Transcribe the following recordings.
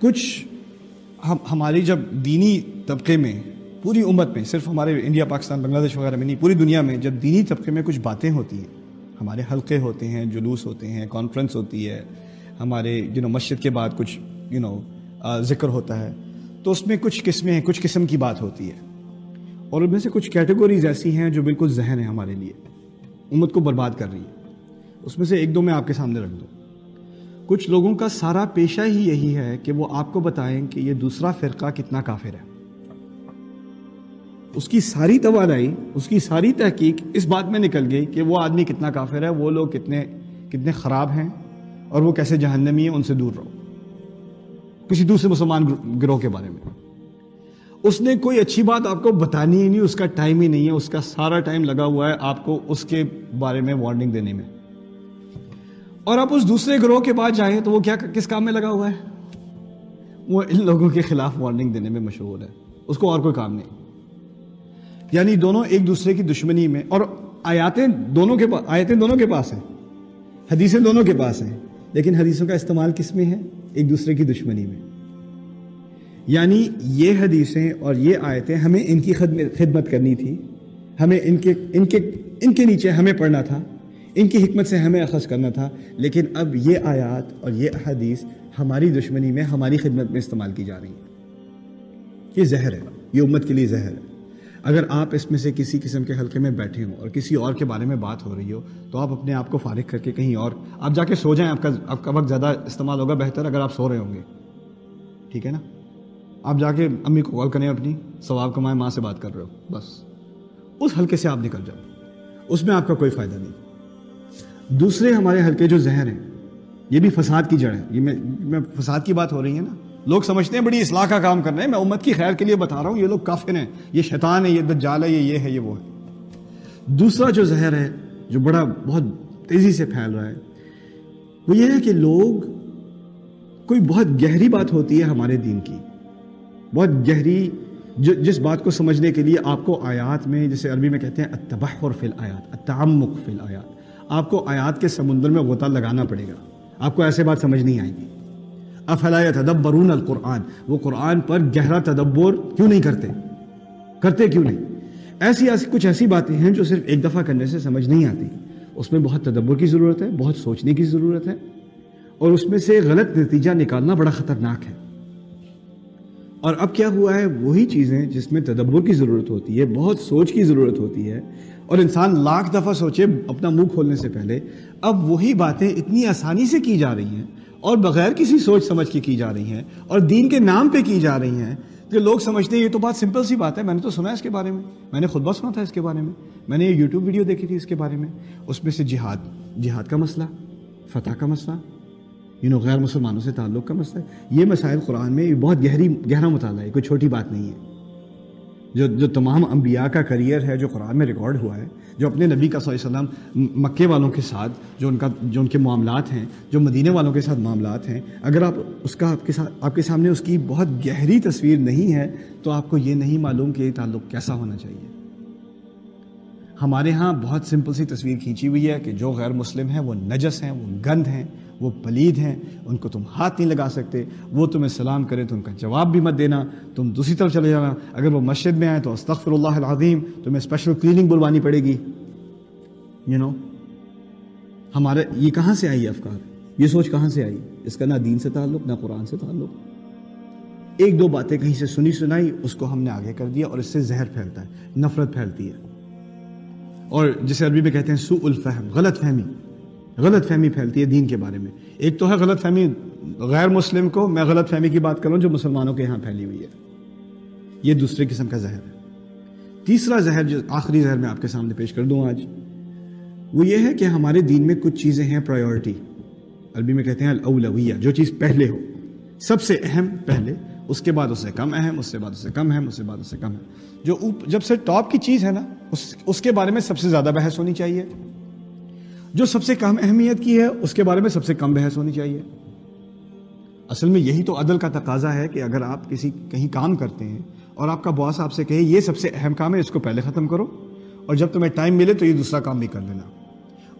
کچھ ہماری جب دینی طبقے میں پوری امت میں، صرف ہمارے انڈیا پاکستان بنگلہ دیش وغیرہ میں نہیں، پوری دنیا میں جب دینی طبقے میں کچھ باتیں ہوتی ہیں، ہمارے حلقے ہوتے ہیں، جلوس ہوتے ہیں، کانفرنس ہوتی ہے، ہمارے مسجد کے بعد کچھ ذکر ہوتا ہے، تو اس میں کچھ قسمیں ہیں، کچھ قسم کی بات ہوتی ہے، اور ان میں سے کچھ کیٹیگوریز ایسی ہیں جو بالکل ذہن ہے ہمارے لیے، امت کو برباد کر رہی ہے۔ اس میں سے ایک دو میں آپ کے سامنے رکھ دوں۔ کچھ لوگوں کا سارا پیشہ ہی یہی ہے کہ وہ آپ کو بتائیں کہ یہ دوسرا فرقہ کتنا کافر ہے۔ اس کی ساری توانائی، اس کی ساری تحقیق اس بات میں نکل گئی کہ وہ آدمی کتنا کافر ہے، وہ لوگ کتنے خراب ہیں، اور وہ کیسے جہنمی ہیں، ان سے دور رہو۔ کسی دوسرے مسلمان گروہ کے بارے میں اس نے کوئی اچھی بات آپ کو بتانی ہی نہیں، اس کا ٹائم ہی نہیں ہے، اس کا سارا ٹائم لگا ہوا ہے آپ کو اس کے بارے میں وارننگ دینے میں۔ اور آپ اس دوسرے گروہ کے بعد جائیں تو وہ کس کام میں لگا ہوا ہے؟ وہ ان لوگوں کے خلاف وارننگ دینے میں مشغول ہے، اس کو اور کوئی کام نہیں۔ یعنی دونوں ایک دوسرے کی دشمنی میں، اور آیتیں دونوں کے پاس ہیں، حدیثیں دونوں کے پاس ہیں، لیکن حدیثوں کا استعمال کس میں ہے؟ ایک دوسرے کی دشمنی میں۔ یعنی یہ حدیثیں اور یہ آیتیں ہمیں ان کی خدمت کرنی تھی، ہمیں ان کے نیچے ہمیں پڑھنا تھا، ان کی حکمت سے ہمیں اخذ کرنا تھا، لیکن اب یہ آیات اور یہ حدیث ہماری دشمنی میں، ہماری خدمت میں استعمال کی جا رہی ہیں۔ یہ زہر ہے، یہ امت کے لیے زہر ہے۔ اگر آپ اس میں سے کسی قسم کے حلقے میں بیٹھے ہوں اور کسی اور کے بارے میں بات ہو رہی ہو، تو آپ اپنے آپ کو فارغ کر کے کہیں اور آپ جا کے سو جائیں، آپ کا وقت زیادہ استعمال ہوگا بہتر اگر آپ سو رہے ہوں گے، ٹھیک ہے نا؟ آپ جا کے امی کو کال کریں، اپنی ثواب کمائیں، ماں سے بات کر رہے ہو، بس اس حلقے سے آپ نکل جاؤ، اس میں آپ کا کوئی فائدہ نہیں۔ دوسرے ہمارے حلقے جو زہر ہیں، یہ بھی فساد کی جڑ ہے۔ یہ میں فساد کی بات ہو رہی ہے نا، لوگ سمجھتے ہیں بڑی اصلاح کا کام کر رہے ہیں، میں امت کی خیر کے لیے بتا رہا ہوں، یہ لوگ کافر ہیں، یہ شیطان ہے، یہ دجال ہے، یہ ہے، یہ وہ ہے۔ دوسرا جو زہر ہے، جو بہت تیزی سے پھیل رہا ہے، وہ یہ ہے کہ لوگ، کوئی بہت گہری بات ہوتی ہے ہمارے دین کی، بہت گہری، جس بات کو سمجھنے کے لیے آپ کو آیات میں، جسے عربی میں کہتے ہیں التبحر فی الآیات، التعمق فی الآیات، آپ کو آیات کے سمندر میں غوطہ لگانا پڑے گا، آپ کو ایسے بات سمجھ نہیں آئے گی۔ افلا یتدبرون القرآن، وہ قرآن پر گہرا تدبر کیوں نہیں کرتے کیوں نہیں؟ کچھ ایسی باتیں ہیں جو صرف ایک دفعہ کرنے سے سمجھ نہیں آتی، اس میں بہت تدبر کی ضرورت ہے، بہت سوچنے کی ضرورت ہے، اور اس میں سے غلط نتیجہ نکالنا بڑا خطرناک ہے۔ اور اب کیا ہوا ہے، وہی چیزیں جس میں تدبر کی ضرورت ہوتی ہے، بہت سوچ کی ضرورت ہوتی ہے، اور انسان لاکھ دفعہ سوچے اپنا منہ کھولنے سے پہلے، اب وہی باتیں اتنی آسانی سے کی جا رہی ہیں اور بغیر کسی سوچ سمجھ کے کی جا رہی ہیں، اور دین کے نام پہ کی جا رہی ہیں، کہ لوگ سمجھتے ہیں یہ تو بات سمپل سی بات ہے، میں نے تو سنا ہے اس کے بارے میں، میں نے خطبہ سنا تھا اس کے بارے میں، میں نے یہ یوٹیوب ویڈیو دیکھی تھی اس کے بارے میں، اس میں سے جہاد کا مسئلہ، فتح کا مسئلہ، غیر مسلمانوں سے تعلق کا مسئلہ، یہ مسائل قرآن میں بہت گہرا مطالعہ ہے، کوئی چھوٹی بات نہیں ہے۔ جو تمام انبیاء کا کریئر ہے، جو قرآن میں ریکارڈ ہوا ہے، جو اپنے نبی کا صلی اللہ علیہ وسلم مکے والوں کے ساتھ جو ان کے معاملات ہیں، جو مدینے والوں کے ساتھ معاملات ہیں، اگر آپ کے سامنے اس کی بہت گہری تصویر نہیں ہے، تو آپ کو یہ نہیں معلوم کہ یہ تعلق کیسا ہونا چاہیے۔ ہمارے ہاں بہت سمپل سی تصویر کھینچی ہوئی ہے کہ جو غیر مسلم ہیں وہ نجس ہیں، وہ گند ہیں، وہ پلید ہیں، ان کو تم ہاتھ نہیں لگا سکتے، وہ تمہیں سلام کرے تو ان کا جواب بھی مت دینا، تم دوسری طرف چلے جانا، اگر وہ مسجد میں آئے تو استغفر اللہ العظیم، تمہیں اسپیشل کلیننگ بلوانی پڑے گی۔ ہمارے یہ کہاں سے آئی افکار، یہ سوچ کہاں سے آئی؟ اس کا نہ دین سے تعلق، نہ قرآن سے تعلق۔ ایک دو باتیں کہیں سے سنائی، اس کو ہم نے آگے کر دیا، اور اس سے زہر پھیلتا ہے، نفرت پھیلتی ہے، اور جسے عربی میں کہتے ہیں سوء الفہم، غلط فہمی پھیلتی ہے دین کے بارے میں۔ ایک تو ہے غلط فہمی غیر مسلم کو، میں غلط فہمی کی بات کروں جو مسلمانوں کے یہاں پھیلی ہوئی ہے، یہ دوسرے قسم کا زہر ہے۔ تیسرا زہر، جو آخری زہر میں آپ کے سامنے پیش کر دوں آج، وہ یہ ہے کہ ہمارے دین میں کچھ چیزیں ہیں پرائیورٹی، عربی میں کہتے ہیں الاولویہ، جو چیز پہلے ہو، سب سے اہم پہلے، اس کے بعد اس سے کم اہم، اس سے بعد اس سے کم اہم، اس سے بعد اس سے کم اہم۔ جب سے ٹاپ کی چیز ہے نا، اس کے بارے میں سب سے زیادہ بحث ہونی چاہیے، جو سب سے کم اہمیت کی ہے اس کے بارے میں سب سے کم بحث ہونی چاہیے۔ اصل میں یہی تو عدل کا تقاضا ہے کہ اگر آپ کہیں کام کرتے ہیں اور آپ کا باس آپ سے کہے یہ سب سے اہم کام ہے، اس کو پہلے ختم کرو، اور جب تمہیں ٹائم ملے تو یہ دوسرا کام بھی کر لینا،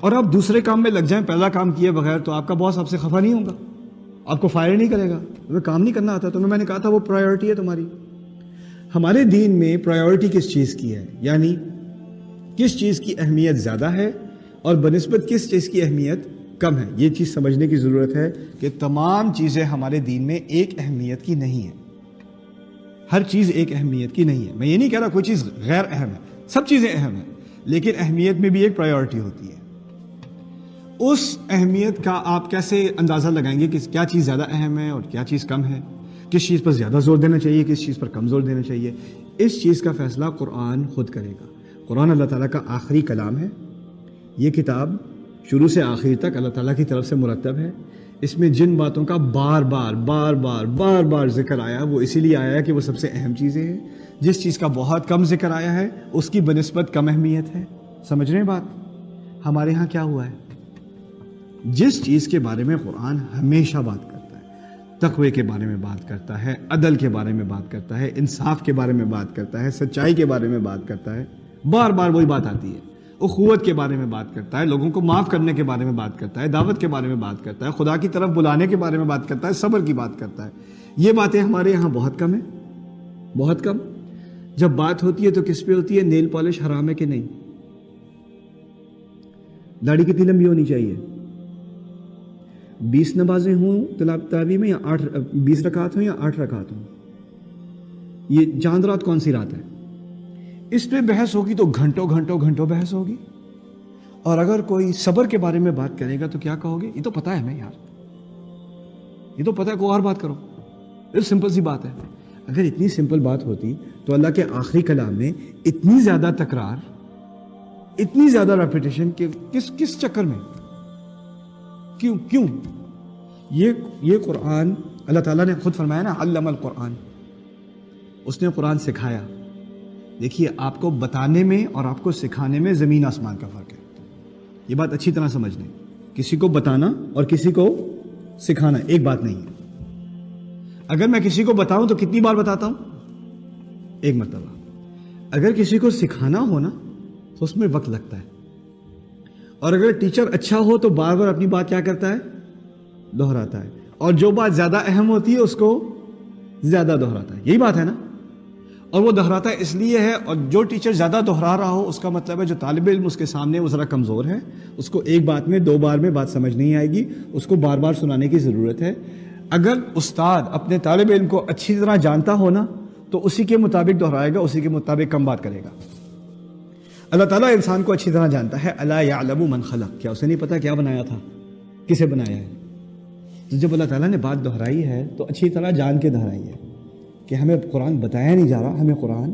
اور آپ دوسرے کام میں لگ جائیں پہلا کام کیے بغیر، تو آپ کا باس آپ سے خفا نہیں ہوگا، آپ کو فائر نہیں کرے گا، تمہیں کام نہیں کرنا آتا تمہیں، میں نے کہا تھا وہ پرائیورٹی ہے تمہاری۔ ہمارے دین میں پرائیورٹی کس چیز کی ہے، یعنی کس چیز کی اہمیت زیادہ ہے اور بنسبت کس چیز کی اہمیت کم ہے، یہ چیز سمجھنے کی ضرورت ہے کہ تمام چیزیں ہمارے دین میں ایک اہمیت کی نہیں ہیں، ہر چیز ایک اہمیت کی نہیں ہے۔ میں یہ نہیں کہہ رہا کوئی چیز غیر اہم ہے، سب چیزیں اہم ہیں، لیکن اہمیت میں بھی ایک پرائیورٹی ہوتی ہے۔ اس اہمیت کا آپ کیسے اندازہ لگائیں گے کہ کیا چیز زیادہ اہم ہے اور کیا چیز کم ہے، کس چیز پر زیادہ زور دینا چاہیے، کس چیز پر کم زور دینا چاہیے، اس چیز کا فیصلہ قرآن خود کرے گا۔ قرآن اللہ تعالیٰ کا آخری کلام ہے، یہ کتاب شروع سے آخر تک اللہ تعالیٰ کی طرف سے مرتب ہے۔ اس میں جن باتوں کا بار بار ذکر آیا وہ اسی لیے آیا ہے کہ وہ سب سے اہم چیزیں ہیں۔ جس چیز کا بہت کم ذکر آیا ہے اس کی بنسبت کم اہمیت ہے۔ سمجھ رہے ہیں بات؟ ہمارے ہاں کیا ہوا ہے، جس چیز کے بارے میں قرآن ہمیشہ بات کرتا ہے، تقوی کے بارے میں بات کرتا ہے، عدل کے بارے میں بات کرتا ہے، انصاف کے بارے میں بات کرتا ہے، سچائی کے بارے میں بات کرتا ہے، بار بار وہی بات آتی ہے۔ اخوت کے بارے میں بات کرتا ہے، لوگوں کو معاف کرنے کے بارے میں بات کرتا ہے، دعوت کے بارے میں بات کرتا ہے، خدا کی طرف بلانے کے بارے میں بات کرتا ہے، صبر کی بات کرتا ہے۔ یہ باتیں ہمارے یہاں بہت کم ہیں، بہت کم۔ جب بات ہوتی ہے تو کس پہ ہوتی ہے؟ نیل پالش حرام ہے کہ نہیں، داڑھی کتنی لمبی ہونی چاہیے، 20 نمازیں ہوں تراویح میں یا 20 رکعات ہوں یا 8 رکعات ہوں، یہ چاند رات کون سی رات ہے، اس پہ بحث ہوگی تو گھنٹوں بحث ہوگی۔ اور اگر کوئی صبر کے بارے میں بات کرے گا تو کیا کہو گے؟ یہ تو پتہ ہے ہمیں یار، یہ تو پتہ ہے، کوئی اور بات کرو، یہ سمپل سی بات ہے۔ اگر اتنی سمپل بات ہوتی تو اللہ کے آخری کلام میں اتنی زیادہ تکرار، اتنی زیادہ ریپیٹیشن کہ کس چکر میں، کیوں؟ یہ قرآن اللہ تعالیٰ نے خود فرمایا نا، علم القرآن، اس نے قرآن سکھایا۔ دیکھیے، آپ کو بتانے میں اور آپ کو سکھانے میں زمین آسمان کا فرق ہے، یہ بات اچھی طرح سمجھ لیں۔ کسی کو بتانا اور کسی کو سکھانا ایک بات نہیں ہے۔ اگر میں کسی کو بتاؤں تو کتنی بار بتاتا ہوں؟ ایک مرتبہ۔ اگر کسی کو سکھانا ہو نا تو اس میں وقت لگتا ہے، اور اگر ٹیچر اچھا ہو تو بار بار اپنی بات کیا کرتا ہے؟ دہراتا ہے، اور جو بات زیادہ اہم ہوتی ہے اس کو زیادہ دہراتا ہے۔ یہی بات ہے نا، اور وہ دہراتا ہے اس لیے ہے، اور جو ٹیچر زیادہ دہرا رہا ہو اس کا مطلب ہے جو طالب علم اس کے سامنے وہ ذرا کمزور ہے، اس کو ایک بات میں 2 بار میں بات سمجھ نہیں آئے گی، اس کو بار بار سنانے کی ضرورت ہے۔ اگر استاد اپنے طالب علم کو اچھی طرح جانتا ہو نا تو اسی کے مطابق دہرائے گا، اسی کے مطابق کم بات کرے گا۔ اللہ تعالیٰ انسان کو اچھی طرح جانتا ہے، الا یعلم من خلق، کیا اسے نہیں پتا کیا بنایا تھا، کسے بنایا ہے؟ تو جب اللہ تعالیٰ نے بات دہرائی ہے تو اچھی طرح جان کے دہرائی ہے کہ ہمیں قرآن بتایا نہیں جا رہا، ہمیں قرآن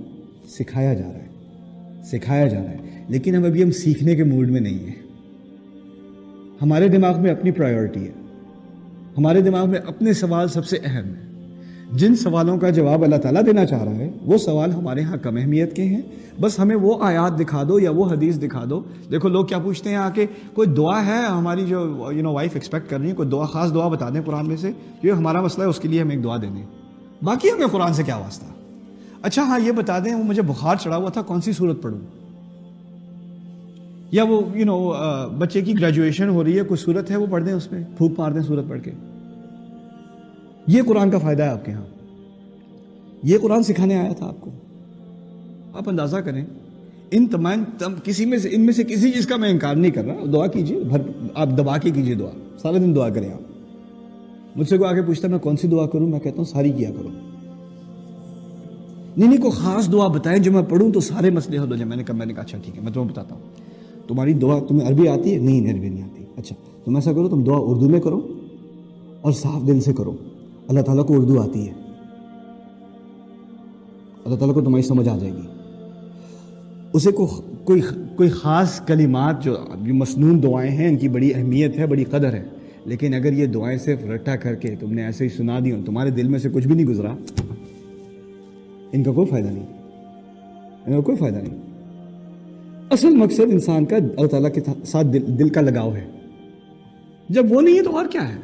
سکھایا جا رہا ہے، لیکن ہم سیکھنے کے موڈ میں نہیں ہیں۔ ہمارے دماغ میں اپنی پرائیورٹی ہے، ہمارے دماغ میں اپنے سوال سب سے اہم ہیں۔ جن سوالوں کا جواب اللہ تعالیٰ دینا چاہ رہا ہے وہ سوال ہمارے ہاں کم اہمیت کے ہیں، بس ہمیں وہ آیات دکھا دو یا وہ حدیث دکھا دو۔ دیکھو لوگ کیا پوچھتے ہیں آ کے، کوئی دعا ہے ہماری جو وائف ایکسپیکٹ کر رہی ہے، کوئی دعا، خاص دعا بتا دیں قرآن میں سے، یہ ہمارا مسئلہ ہے اس کے لیے ہم ایک دعا دے دیں، باقی ہمیں قرآن سے کیا واسطہ۔ اچھا ہاں یہ بتا دیں، وہ مجھے بخار چڑھا ہوا تھا، کون سی صورت پڑھوں، یا وہ بچے کی گریجویشن ہو رہی ہے، کوئی صورت ہے وہ پڑھ دیں، اس میں پھونک مار دیں صورت پڑھ کے۔ یہ قرآن کا فائدہ ہے آپ کے ہاں، یہ قرآن سکھانے آیا تھا آپ کو۔ آپ اندازہ کریں، ان میں سے کسی چیز کا میں انکار نہیں کر رہا، دعا کیجیے، آپ دبا کے کیجیے دعا، سارے دن دعا کریں آپ۔ مجھ سے کوئی آگے پوچھتا ہے میں کون سی دعا کروں، میں کہتا ہوں ساری کیا کرو۔ نہیں کوئی خاص دعا بتائیں جو میں پڑھوں تو سارے مسئلے حل ہو جائیں۔ میں نے کہا اچھا ٹھیک ہے، میں تمہیں بتاتا ہوں۔ تمہاری دعا، تمہیں عربی آتی ہے؟ نہیں عربی نہیں آتی۔ اچھا تم ایسا کرو، تم دعا اردو میں کرو اور صاف دل سے کرو۔ اللہ تعالیٰ کو اردو آتی ہے، اللہ تعالیٰ کو تمہاری سمجھ آ جائے گی۔ اسے کوئی خاص کلمات جو مسنون دعائیں ہیں، ان کی بڑی اہمیت ہے، بڑی قدر ہے، لیکن اگر یہ دعائیں صرف رٹا کر کے تم نے ایسے ہی سنا دی اور تمہارے دل میں سے کچھ بھی نہیں گزرا، ان کا کوئی فائدہ نہیں۔ اصل مقصد انسان کا اللہ تعالیٰ کے ساتھ دل کا لگاؤ ہے۔ جب وہ نہیں ہے تو اور کیا ہے؟